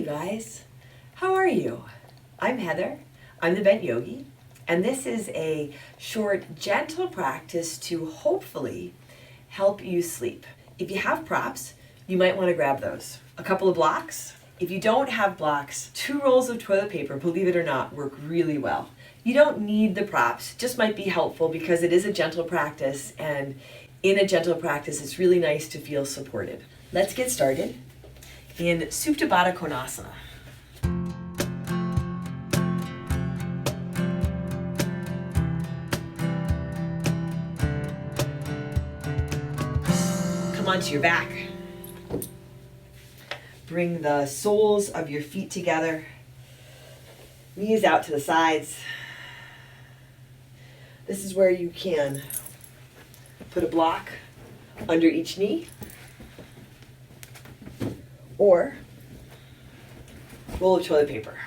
you guys. How are you? I'm Heather. I'm the Bent Yogi, and this is a short, gentle practice to hopefully help you sleep. If you have props, you might want to grab those. A couple of blocks. If you don't have blocks, 2 rolls of toilet paper, believe it or not, work really well. You don't need the props, just might be helpful because it is a gentle practice, and in a gentle practice, it's really nice to feel supported. Let's get started in Supta Baddha Konasana. Come onto your back. Bring the soles of your feet together. Knees out to the sides. This is where you can put a block under each knee or roll of toilet paper.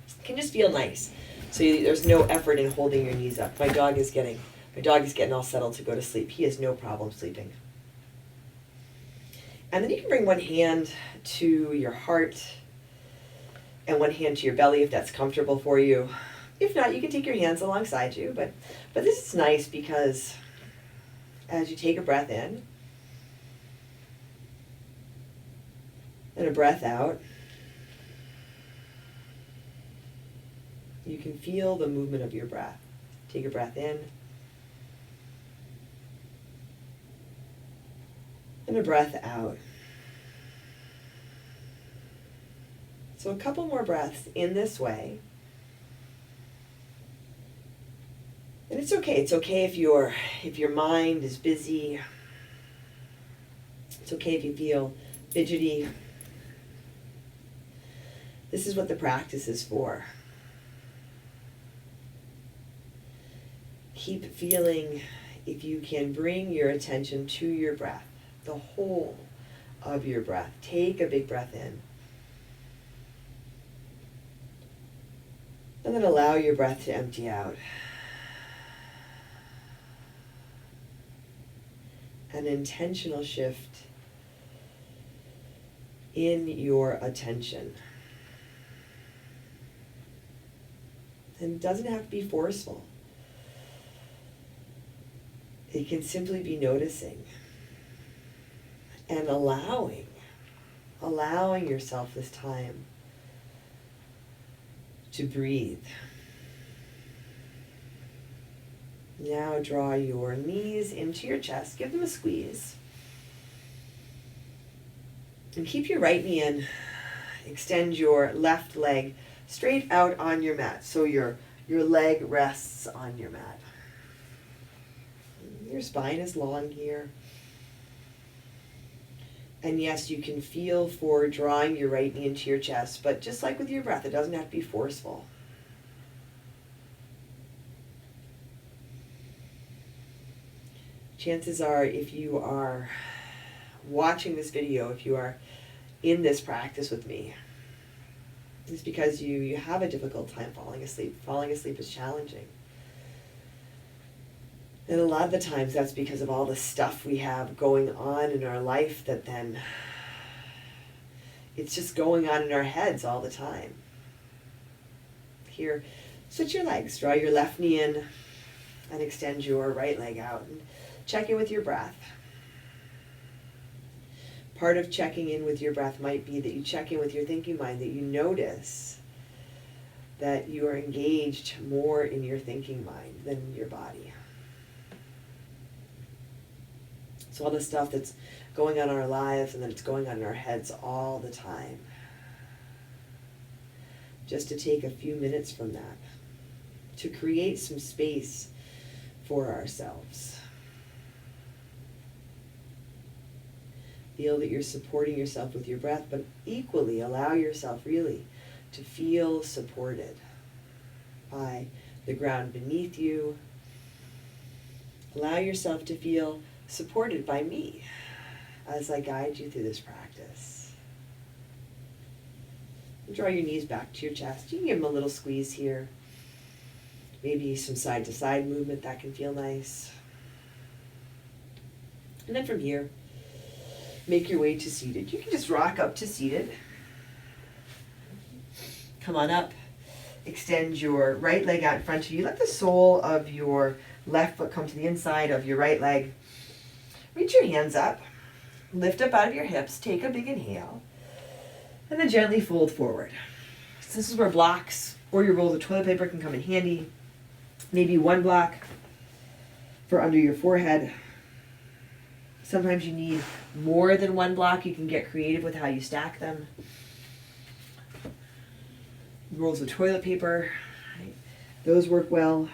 It can just feel nice. So there's no effort in holding your knees up. My dog is getting all settled to go to sleep. He has no problem sleeping. And then you can bring one hand to your heart and one hand to your belly if that's comfortable for you. If not, you can take your hands alongside you, but this is nice because as you take a breath in and a breath out, you can feel the movement of your breath. Take a breath in and a breath out. So a couple more breaths in this way. And it's okay. It's okay if your mind is busy. It's okay if you feel fidgety. This is what the practice is for. Keep feeling if you can bring your attention to your breath, the whole of your breath. Take a big breath in. And then allow your breath to empty out. An intentional shift in your attention. And it doesn't have to be forceful. It can simply be noticing and allowing yourself this time to breathe. Now draw your knees into your chest. Give them a squeeze. And keep your right knee in. Extend your left leg straight out on your mat. So your leg rests on your mat. Your spine is long here. And yes, you can feel for drawing your right knee into your chest, but just like with your breath, it doesn't have to be forceful. Chances are, if you are watching this video, if you are in this practice with me, it's because you have a difficult time falling asleep. Falling asleep is challenging. And a lot of the times that's because of all the stuff we have going on in our life that then it's just going on in our heads all the time. Here, switch your legs. Draw your left knee in and extend your right leg out. And check in with your breath. Part of checking in with your breath might be that you check in with your thinking mind, that you notice that you are engaged more in your thinking mind than in your body. So all the stuff that's going on in our lives and then it's going on in our heads all the time. Just to take a few minutes from that, to create some space for ourselves. Feel that you're supporting yourself with your breath, but equally allow yourself really to feel supported by the ground beneath you. Allow yourself to feel supported by me as I guide you through this practice. Draw your knees back to your chest. You can give them a little squeeze here. Maybe some side-to-side movement, that can feel nice. And then from here, make your way to seated. You can just rock up to seated. Come on up. Extend your right leg out in front of you. Let the sole of your left foot come to the inside of your right leg. Reach your hands up. Lift up out of your hips. Take a big inhale. And then gently fold forward. So this is where blocks or your rolls of toilet paper can come in handy. Maybe one block for under your forehead. Sometimes you need more than one block. You can get creative with how you stack them. Rolls of toilet paper, right? Those work well.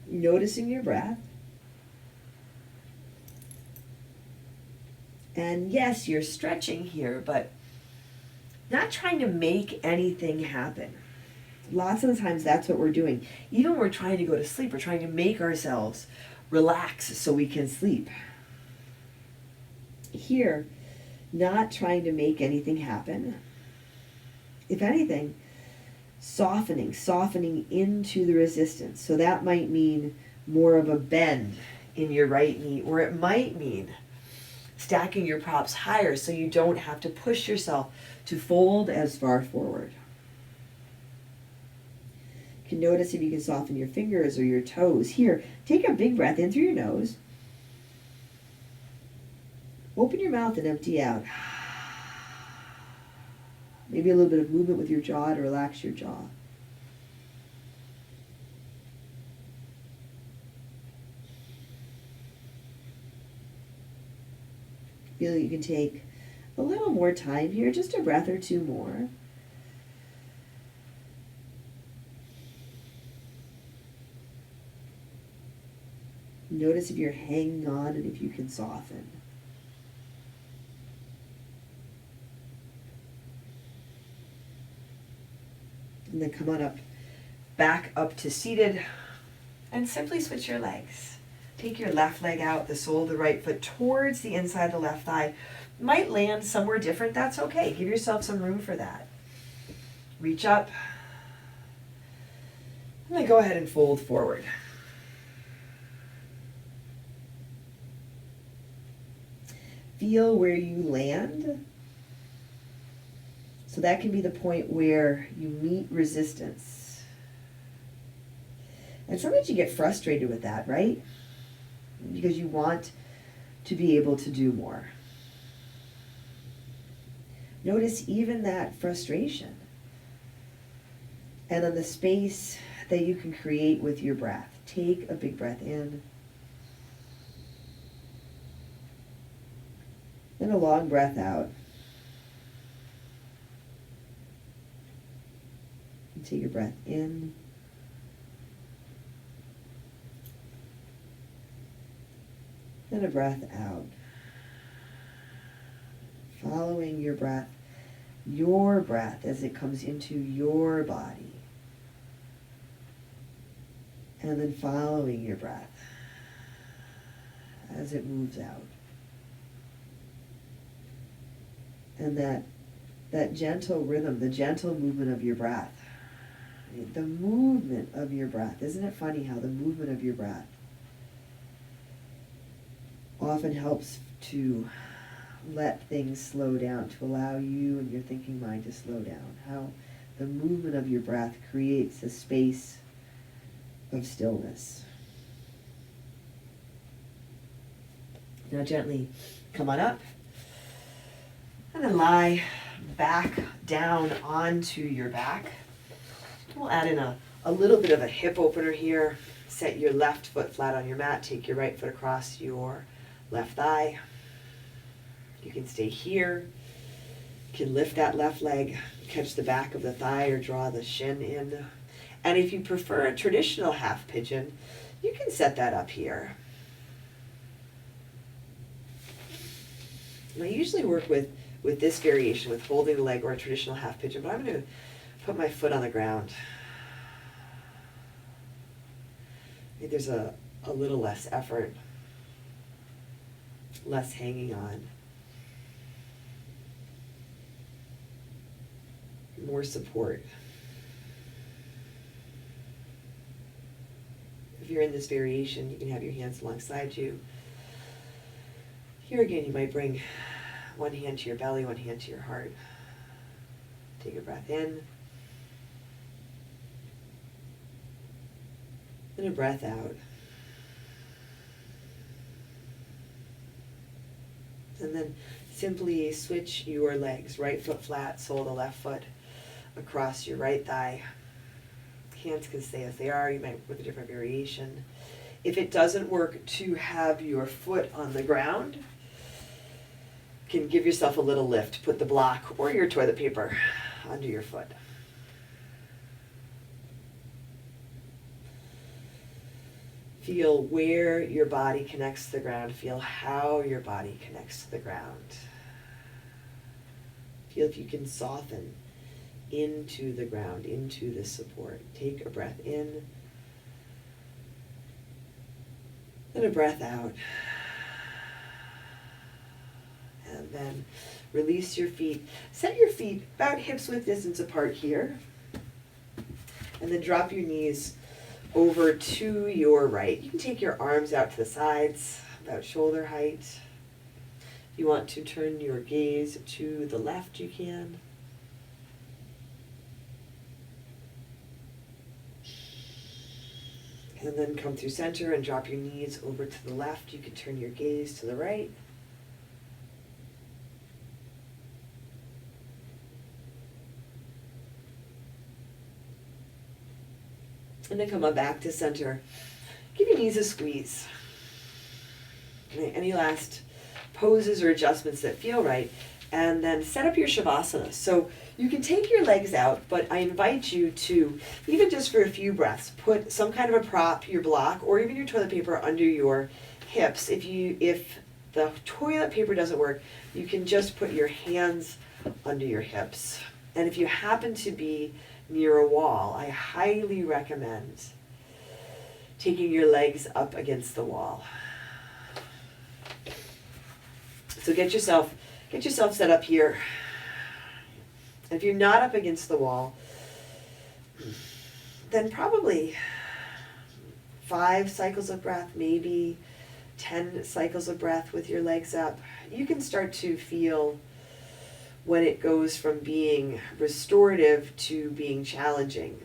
Noticing your breath. And yes, you're stretching here, but not trying to make anything happen. Lots of the times that's what we're doing. Even when we're trying to go to sleep, we're trying to make ourselves relax so we can sleep. Here, not trying to make anything happen. If anything, softening into the resistance. So that might mean more of a bend in your right knee, or it might mean stacking your props higher so you don't have to push yourself to fold as far forward. You can notice if you can soften your fingers or your toes. Here, take a big breath in through your nose. Open your mouth and empty out. Maybe a little bit of movement with your jaw to relax your jaw. Feel that you can take a little more time here, just a breath or two more. Notice if you're hanging on and if you can soften. And then come on up, back up to seated, and simply switch your legs. Take your left leg out, the sole of the right foot towards the inside of the left thigh. Might land somewhere different, that's okay. Give yourself some room for that. Reach up, and then go ahead and fold forward. Feel where you land. So that can be the point where you meet resistance. And sometimes you get frustrated with that, right? Because you want to be able to do more. Notice even that frustration. And then the space that you can create with your breath. Take a big breath in. Then a long breath out. And take a breath in. Then a breath out. Following your breath as it comes into your body. And then following your breath as it moves out. And that gentle rhythm, the gentle movement of your breath. The movement of your breath. Isn't it funny how the movement of your breath often helps to let things slow down, to allow you and your thinking mind to slow down. How the movement of your breath creates a space of stillness. Now gently come on up and then lie back down onto your back. We'll add in a little bit of a hip opener here. Set your left foot flat on your mat. Take your right foot across your left thigh. You can stay here. You can lift that left leg, catch the back of the thigh or draw the shin in. And if you prefer a traditional half pigeon, you can set that up here. And I usually work with this variation, with holding the leg or a traditional half pigeon, but I'm going to put my foot on the ground. I think there's a little less effort, less hanging on, more support. If you're in this variation, you can have your hands alongside you. Here again, you might bring one hand to your belly, one hand to your heart. Take a breath in. And a breath out. And then simply switch your legs. Right foot flat, sole of the left foot across your right thigh. Hands can stay as they are. You might work with a different variation. If it doesn't work to have your foot on the ground, you can give yourself a little lift. Put the block or your toilet paper under your foot. Feel where your body connects to the ground. Feel how your body connects to the ground. Feel if you can soften into the ground, into the support. Take a breath in and a breath out. And then release your feet. Set your feet about hips width distance apart here. And then drop your knees over to your right. You can take your arms out to the sides, about shoulder height. If you want to turn your gaze to the left, you can. And then come through center and drop your knees over to the left. You can turn your gaze to the right. And then come on back to center. Give your knees a squeeze. Okay, any last poses or adjustments that feel right. And then set up your Shavasana. So you can take your legs out, but I invite you to, even just for a few breaths, put some kind of a prop, your block, or even your toilet paper under your hips. If the toilet paper doesn't work, you can just put your hands under your hips. And if you happen to be near a wall, I highly recommend taking your legs up against the wall. So get yourself set up here. If you're not up against the wall, then probably 5 cycles of breath, maybe 10 cycles of breath with your legs up. You can start to feel when it goes from being restorative to being challenging.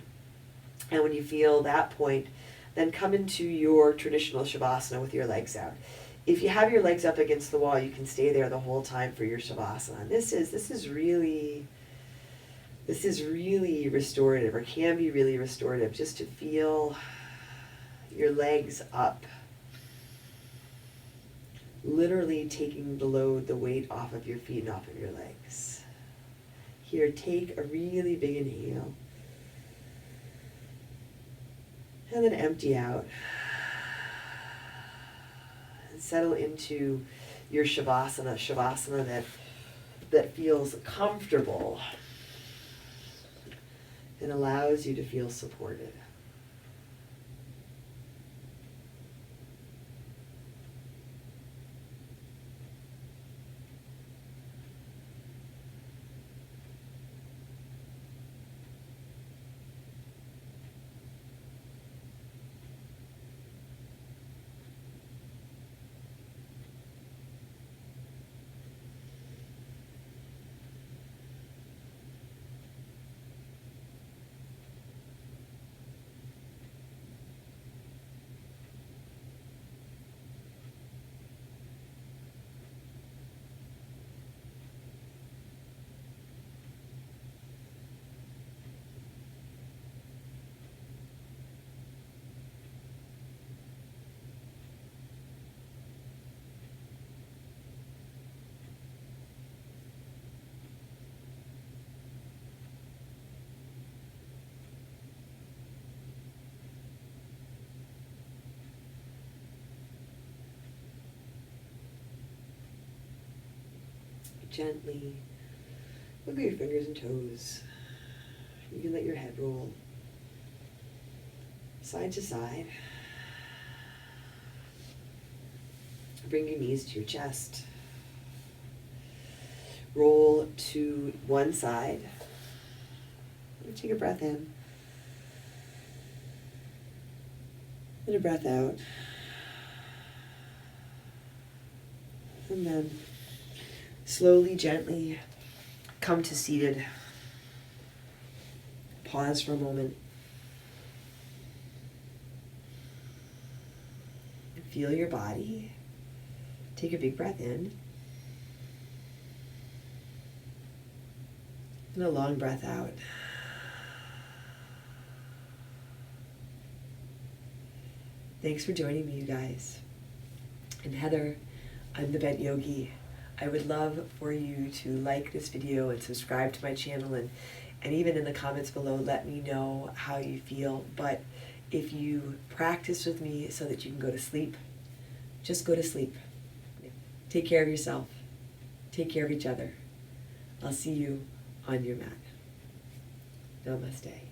And when you feel that point, then come into your traditional Shavasana with your legs out. If you have your legs up against the wall, you can stay there the whole time for your Shavasana. This is really restorative, or can be really restorative, just to feel your legs up. Literally taking the load, the weight off of your feet and off of your legs. Here, take a really big inhale. And then empty out. And settle into your Shavasana that feels comfortable and allows you to feel supported. Gently wiggle your fingers and toes. You can let your head roll side to side. Bring your knees to your chest. Roll to one side. Take a breath in. And a breath out. And then slowly, gently come to seated. Pause for a moment. Feel your body. Take a big breath in. And a long breath out. Thanks for joining me, you guys. And Heather, I'm the Bent Yogi. I would love for you to like this video and subscribe to my channel, and even in the comments below, let me know how you feel. But if you practice with me so that you can go to sleep, just go to sleep. Take care of yourself. Take care of each other. I'll see you on your mat. Namaste.